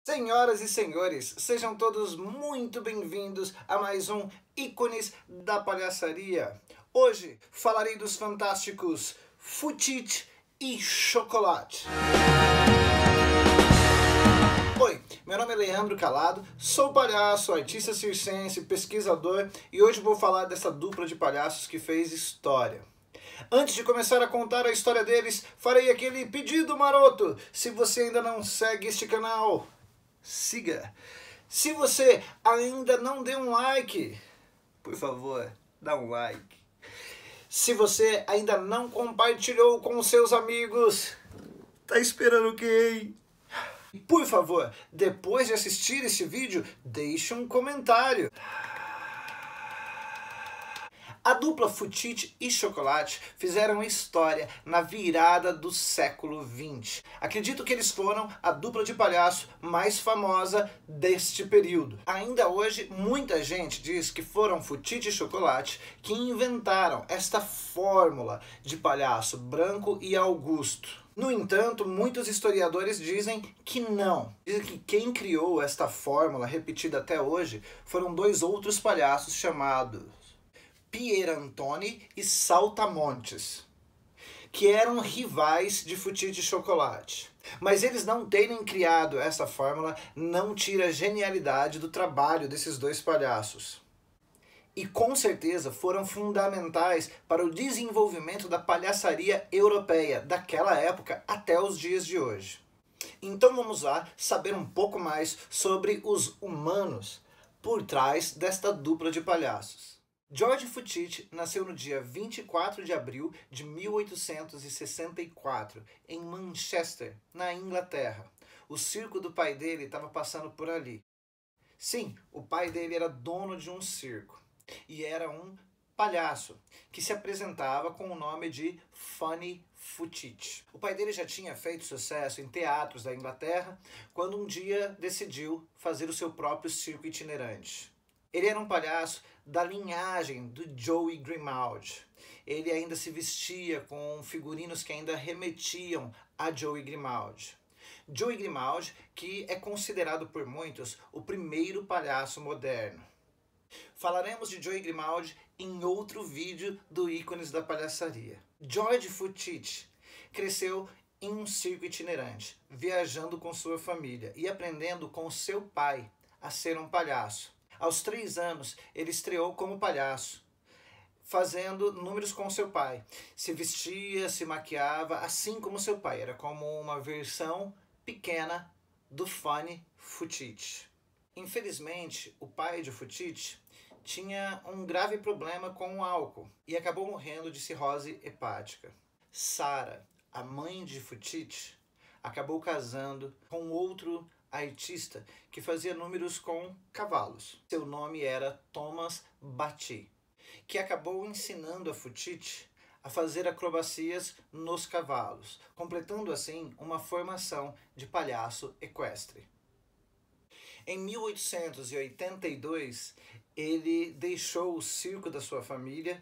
Senhoras e senhores, sejam todos muito bem-vindos a mais um Ícones da Palhaçaria. Hoje falarei dos fantásticos Futite e Chocolate. Oi, meu nome é Leandro Calado, sou palhaço, artista circense, pesquisador e hoje vou falar dessa dupla de palhaços que fez história. Antes de começar a contar a história deles, farei aquele pedido maroto. Se você ainda não segue este canal, siga. Se você ainda não deu um like, por favor, dá um like. Se você ainda não compartilhou com seus amigos, tá esperando quem? Por favor, depois de assistir este vídeo, deixe um comentário. A dupla Futite e Chocolate fizeram história na virada do século XX. Acredito que eles foram a dupla de palhaço mais famosa deste período. Ainda hoje, muita gente diz que foram Futite e Chocolate que inventaram esta fórmula de palhaço branco e Augusto. No entanto, muitos historiadores dizem que não. Dizem que quem criou esta fórmula, repetida até hoje, foram dois outros palhaços chamados Pierantoni e Saltamontes, que eram rivais de Futite e Chocolate. Mas eles não terem criado essa fórmula não tira a genialidade do trabalho desses dois palhaços. E com certeza foram fundamentais para o desenvolvimento da palhaçaria europeia daquela época até os dias de hoje. Então vamos lá saber um pouco mais sobre os humanos por trás desta dupla de palhaços. George Futite nasceu no dia 24 de abril de 1864, em Manchester, na Inglaterra. O circo do pai dele estava passando por ali. Sim, o pai dele era dono de um circo e era um palhaço que se apresentava com o nome de Funny Futite. O pai dele já tinha feito sucesso em teatros da Inglaterra quando um dia decidiu fazer o seu próprio circo itinerante. Ele era um palhaço da linhagem do Joey Grimaldi. Ele ainda se vestia com figurinos que ainda remetiam a Joey Grimaldi. Joey Grimaldi, que é considerado por muitos o primeiro palhaço moderno. Falaremos de Joey Grimaldi em outro vídeo do Ícones da Palhaçaria. George Futite cresceu em um circo itinerante, viajando com sua família e aprendendo com seu pai a ser um palhaço. Aos 3 anos, ele estreou como palhaço, fazendo números com seu pai. Se vestia, se maquiava, assim como seu pai. Era como uma versão pequena do Funny Futite. Infelizmente, o pai de Futite tinha um grave problema com o álcool e acabou morrendo de cirrose hepática. Sarah, a mãe de Futite, acabou casando com outro artista que fazia números com cavalos. Seu nome era Thomas Batty, que acabou ensinando a Futite a fazer acrobacias nos cavalos, completando assim uma formação de palhaço equestre. Em 1882, ele deixou o circo da sua família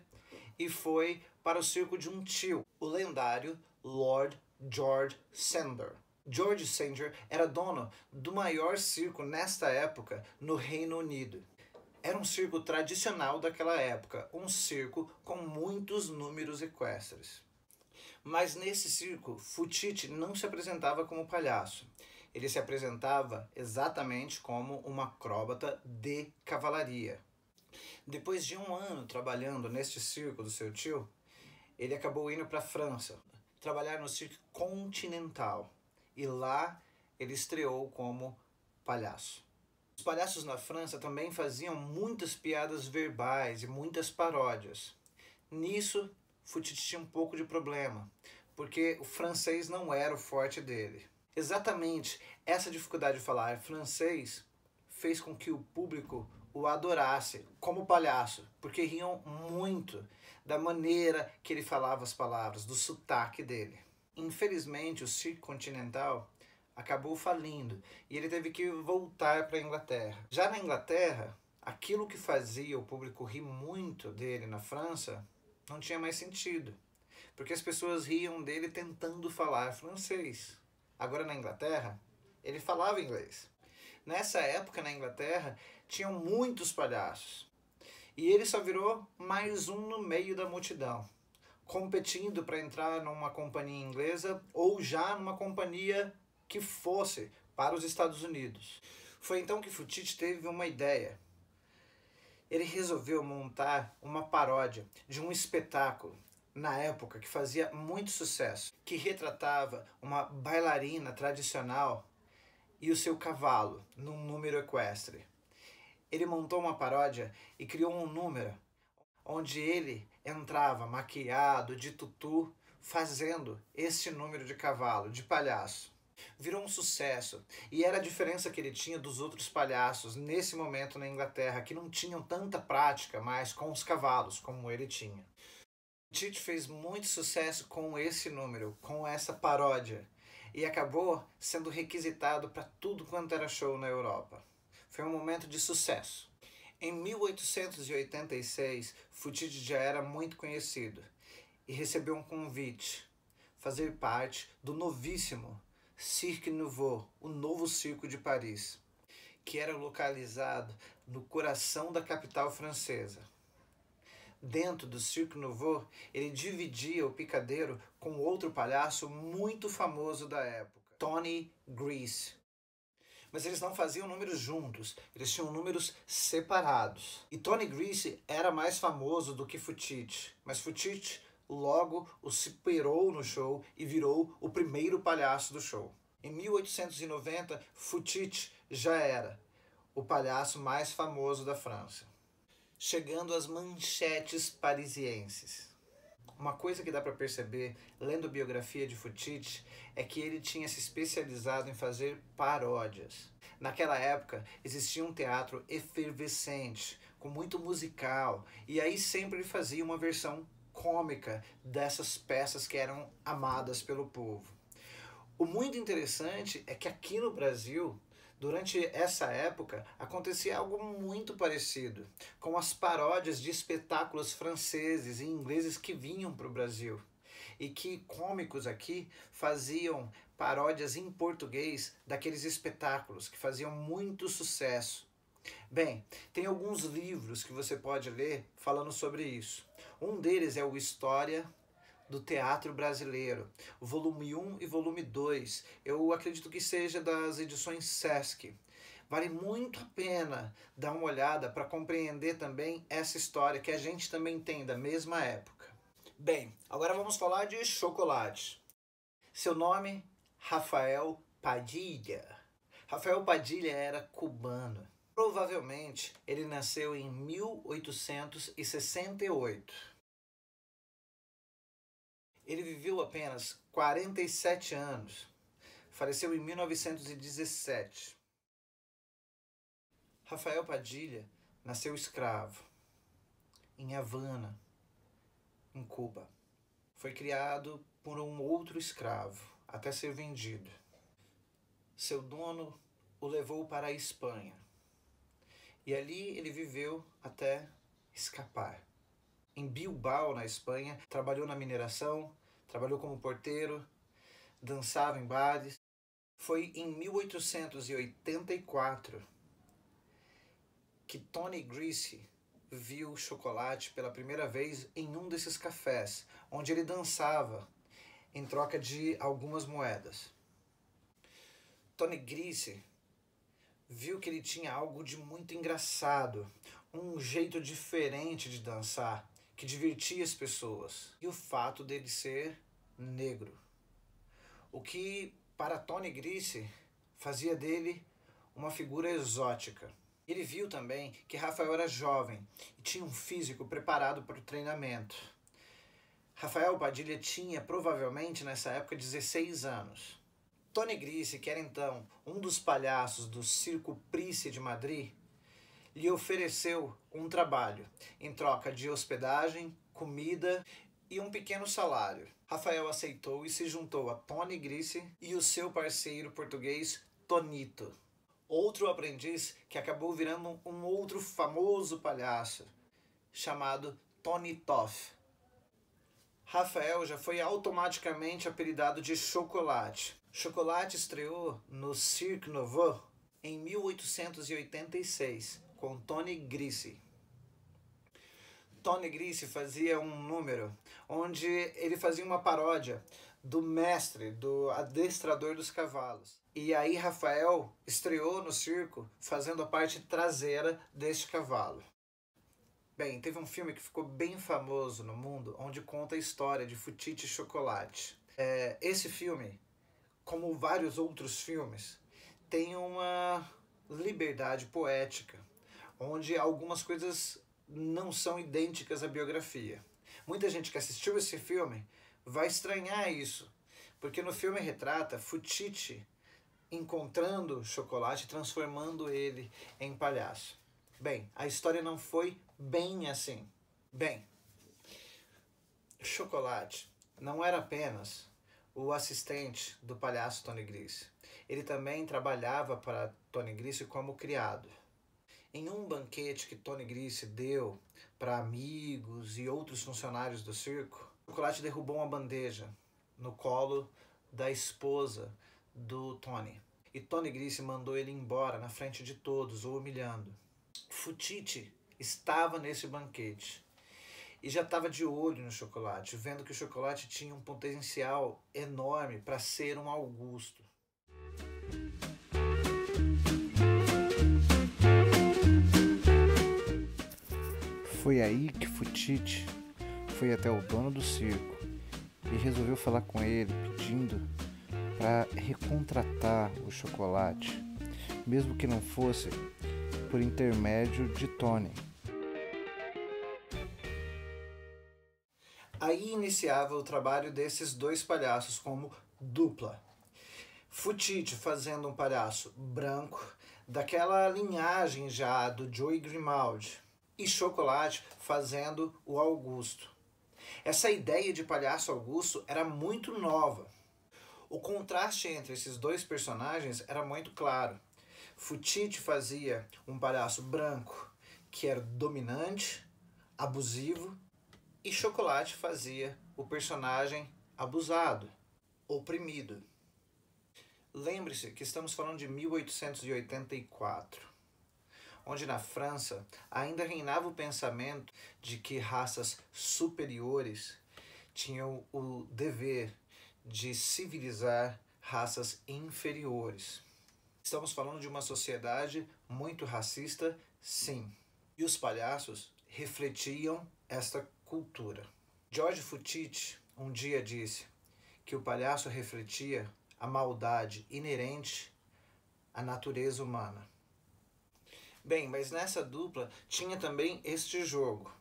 e foi para o circo de um tio, o lendário Lord George Sandor. George Sandor era dono do maior circo nesta época no Reino Unido. Era um circo tradicional daquela época, um circo com muitos números equestres. Mas nesse circo, Futite não se apresentava como palhaço. Ele se apresentava exatamente como um acróbata de cavalaria. Depois de 1 ano trabalhando neste circo do seu tio, ele acabou indo para a França, trabalhar no circo continental. E lá ele estreou como palhaço. Os palhaços na França também faziam muitas piadas verbais e muitas paródias. Nisso, Futite tinha um pouco de problema, porque o francês não era o forte dele. Exatamente essa dificuldade de falar francês fez com que o público o adorasse como palhaço, porque riam muito da maneira que ele falava as palavras, do sotaque dele. Infelizmente, o circo continental acabou falindo e ele teve que voltar para a Inglaterra. Já na Inglaterra, aquilo que fazia o público rir muito dele na França não tinha mais sentido, porque as pessoas riam dele tentando falar francês. Agora na Inglaterra, ele falava inglês. Nessa época, na Inglaterra, tinham muitos palhaços. E ele só virou mais um no meio da multidão, competindo para entrar numa companhia inglesa ou já numa companhia que fosse para os Estados Unidos. Foi então que Futich teve uma ideia. Ele resolveu montar uma paródia de um espetáculo na época que fazia muito sucesso, que retratava uma bailarina tradicional e o seu cavalo num número equestre. Ele montou uma paródia e criou um número onde ele entrava maquiado de tutu fazendo este número de cavalo, de palhaço. Virou um sucesso e era a diferença que ele tinha dos outros palhaços nesse momento na Inglaterra, que não tinham tanta prática mais com os cavalos como ele tinha. Tite fez muito sucesso com esse número, com essa paródia, e acabou sendo requisitado para tudo quanto era show na Europa. Foi um momento de sucesso. Em 1886, Futich já era muito conhecido e recebeu um convite fazer parte do novíssimo Cirque Nouveau, o novo circo de Paris, que era localizado no coração da capital francesa. Dentro do Cirque Nouveau, ele dividia o picadeiro com outro palhaço muito famoso da época, Tony Grease. Mas eles não faziam números juntos, eles tinham números separados. E Tony Grease era mais famoso do que Futich, mas Futich logo o superou no show e virou o primeiro palhaço do show. Em 1890, Futich já era o palhaço mais famoso da França, chegando às manchetes parisienses. Uma coisa que dá para perceber, lendo a biografia de Futich, é que ele tinha se especializado em fazer paródias. Naquela época, existia um teatro efervescente, com muito musical, e aí sempre ele fazia uma versão cômica dessas peças que eram amadas pelo povo. O muito interessante é que aqui no Brasil, durante essa época, acontecia algo muito parecido, com as paródias de espetáculos franceses e ingleses que vinham para o Brasil, e que cômicos aqui faziam paródias em português daqueles espetáculos que faziam muito sucesso. Bem, tem alguns livros que você pode ler falando sobre isso. Um deles é o História do Teatro Brasileiro, volume 1 e volume 2. Eu acredito que seja das edições Sesc. Vale muito a pena dar uma olhada para compreender também essa história que a gente também tem da mesma época. Bem, agora vamos falar de chocolate. Seu nome? Rafael Padilha. Rafael Padilha era cubano. Provavelmente ele nasceu em 1868. Ele viveu apenas 47 anos. Faleceu em 1917. Rafael Padilha nasceu escravo em Havana, em Cuba. Foi criado por um outro escravo até ser vendido. Seu dono o levou para a Espanha. E ali ele viveu até escapar. Em Bilbao, na Espanha, trabalhou na mineração, trabalhou como porteiro, dançava em bares. Foi em 1884 que Tony Grease viu chocolate pela primeira vez em um desses cafés, onde ele dançava em troca de algumas moedas. Tony Grease viu que ele tinha algo de muito engraçado, um jeito diferente de dançar, que divertia as pessoas. E o fato dele ser negro. O que, para Tony Grease, fazia dele uma figura exótica. Ele viu também que Rafael era jovem e tinha um físico preparado para o treinamento. Rafael Padilha tinha, provavelmente, nessa época, 16 anos. Tony Grease, que era então um dos palhaços do Circo Price de Madrid, lhe ofereceu um trabalho em troca de hospedagem, comida e um pequeno salário. Rafael aceitou e se juntou a Tony Grease e o seu parceiro português Tonito, outro aprendiz que acabou virando um outro famoso palhaço chamado Tony Toff. Rafael já foi automaticamente apelidado de Chocolate. Chocolate estreou no Cirque Nouveau em 1886, com Tony Grisi. Tony Grisi fazia um número onde ele fazia uma paródia do mestre, do adestrador dos cavalos. E aí Rafael estreou no circo fazendo a parte traseira deste cavalo. Bem, teve um filme que ficou bem famoso no mundo, onde conta a história de Futite e Chocolate. Esse filme, como vários outros filmes, tem uma liberdade poética, onde algumas coisas não são idênticas à biografia. Muita gente que assistiu esse filme vai estranhar isso, porque no filme retrata Futite encontrando Chocolate, transformando ele em palhaço. Bem, a história não foi bem assim. Bem, Chocolate não era apenas o assistente do palhaço Tony Grisi. Ele também trabalhava para Tony Grisi como criado. Em um banquete que Tony Grisi deu para amigos e outros funcionários do circo, Chocolate derrubou uma bandeja no colo da esposa do Tony. E Tony Grisi mandou ele embora na frente de todos, o humilhando. Futite estava nesse banquete e já estava de olho no Chocolate, vendo que o Chocolate tinha um potencial enorme para ser um Augusto. Foi aí que Futite foi até o dono do circo e resolveu falar com ele, pedindo para recontratar o Chocolate, mesmo que não fosse por intermédio de Tony. Aí iniciava o trabalho desses dois palhaços como dupla. Futite fazendo um palhaço branco, daquela linhagem já do Joey Grimaldi, e Chocolate fazendo o Augusto. Essa ideia de palhaço Augusto era muito nova. O contraste entre esses dois personagens era muito claro. Futite fazia um palhaço branco, que era dominante, abusivo, e Chocolate fazia o personagem abusado, oprimido. Lembre-se que estamos falando de 1884, onde na França ainda reinava o pensamento de que raças superiores tinham o dever de civilizar raças inferiores. Estamos falando de uma sociedade muito racista, sim. E os palhaços refletiam esta cultura. George Futite um dia disse que o palhaço refletia a maldade inerente à natureza humana. Bem, mas nessa dupla tinha também este jogo.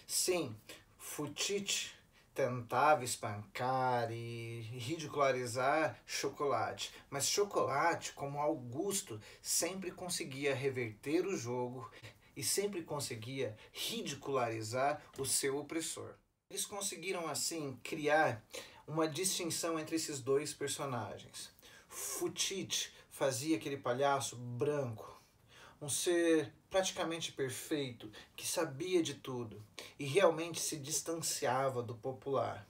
Sim, Futite tentava espancar e ridicularizar Chocolate, mas Chocolate, como Augusto, sempre conseguia reverter o jogo e sempre conseguia ridicularizar o seu opressor. Eles conseguiram assim criar uma distinção entre esses dois personagens. Futite fazia aquele palhaço branco, um ser praticamente perfeito, que sabia de tudo e realmente se distanciava do popular.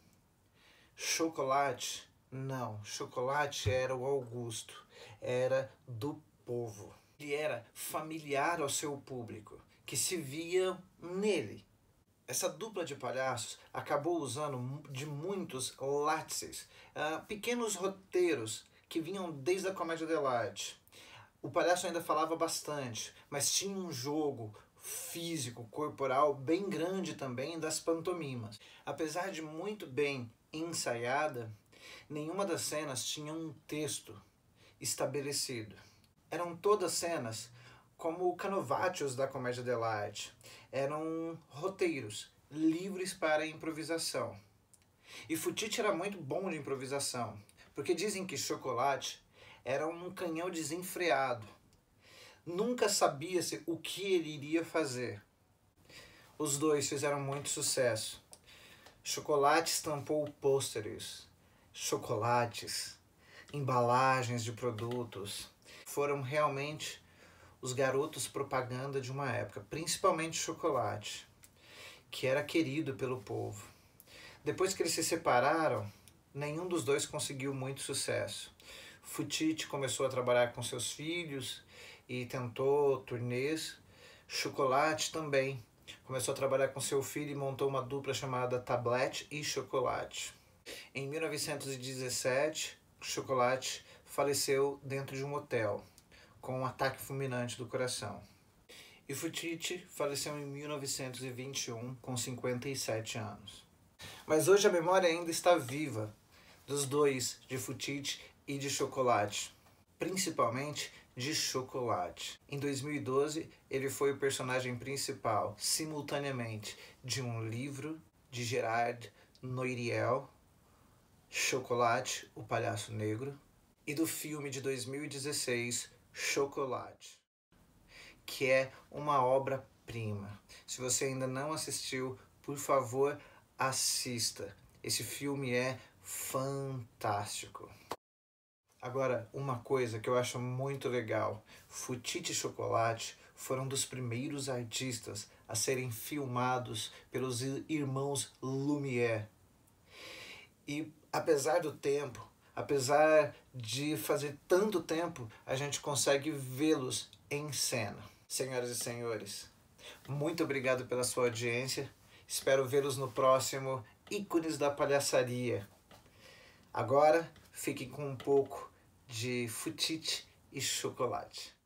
Chocolate, não. Chocolate era o Augusto, era do povo. Ele era familiar ao seu público, que se via nele. Essa dupla de palhaços acabou usando de muitos látices, pequenos roteiros que vinham desde a comédia dell'arte. O palhaço ainda falava bastante, mas tinha um jogo físico, corporal, bem grande também das pantomimas. Apesar de muito bem ensaiada, nenhuma das cenas tinha um texto estabelecido. Eram todas cenas como canovaccios da comédia dell'arte. Eram roteiros livres para improvisação. E Futite era muito bom de improvisação, porque dizem que Chocolate era um canhão desenfreado. Nunca sabia-se o que ele iria fazer. Os dois fizeram muito sucesso. Chocolate estampou pôsteres, chocolates, embalagens de produtos. Foram realmente os garotos propaganda de uma época, principalmente Chocolate, que era querido pelo povo. Depois que eles se separaram, nenhum dos dois conseguiu muito sucesso. Futite começou a trabalhar com seus filhos e tentou turnês. Chocolate também. Começou a trabalhar com seu filho e montou uma dupla chamada Tablette e Chocolate. Em 1917, Chocolate faleceu dentro de um hotel com um ataque fulminante do coração. E Futete faleceu em 1921 com 57 anos. Mas hoje a memória ainda está viva dos dois, de Futete e de Chocolate, principalmente de Chocolate. Em 2012, ele foi o personagem principal, simultaneamente, de um livro de Gerard Noiriel, Chocolate, o Palhaço Negro, e do filme de 2016, Chocolate, que é uma obra-prima. Se você ainda não assistiu, por favor, assista. Esse filme é fantástico. Agora, uma coisa que eu acho muito legal, Futete e Chocolate foram dos primeiros artistas a serem filmados pelos irmãos Lumière. E apesar do tempo, apesar de fazer tanto tempo, a gente consegue vê-los em cena. Senhoras e senhores, muito obrigado pela sua audiência. Espero vê-los no próximo Ícones da Palhaçaria. Agora, fiquem com um pouco de Futete e Chocolate.